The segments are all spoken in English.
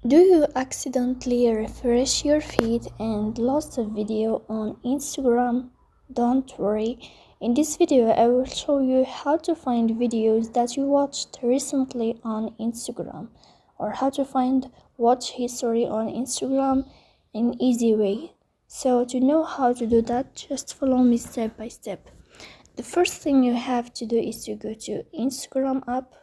Do you accidentally refresh your feed and lost a video on Instagram? Don't worry. In this video, I will show you how to find videos that you watched recently on Instagram, or how to find watch history on Instagram in easy way. So to know how to do that, just follow me step by step. The first thing you have to do is to go to Instagram app.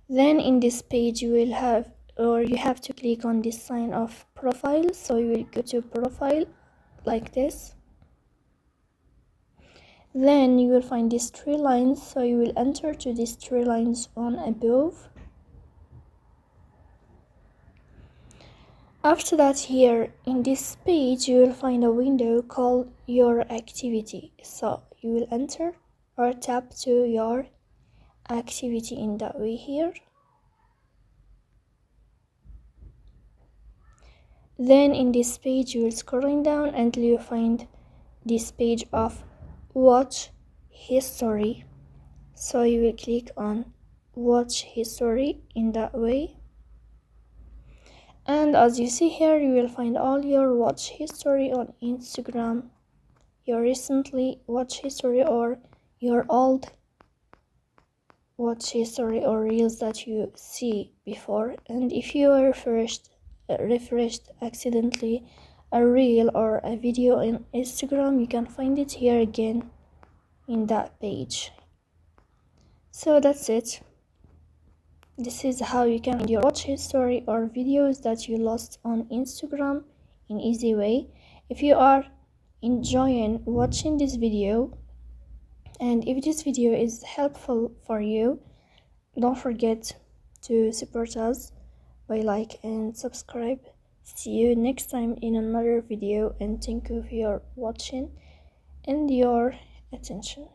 Then in this page you will have, or you have to click on this sign of profile. So you will go to profile like this. Then you will find these three lines, so you will enter to these three lines on above. After that, here in this page you will find a window called your activity, so you will enter or tap to your activity in that way here. Then in this page you will scrolling down until you find this page of watch history, so you will click on watch history in that way. And as you see here, you will find all your watch history on Instagram, your recently watch history or your old watch history or reels that you see before. And if you refreshed accidentally a reel or a video in Instagram, you can find it here again in that page. So that's it. This is how you can find your watch history or videos that you lost on Instagram in easy way. If you are enjoying watching this video, and if this video is helpful for you, don't forget to support us by like and subscribe. See you next time in another video, and thank you for your watching and your attention.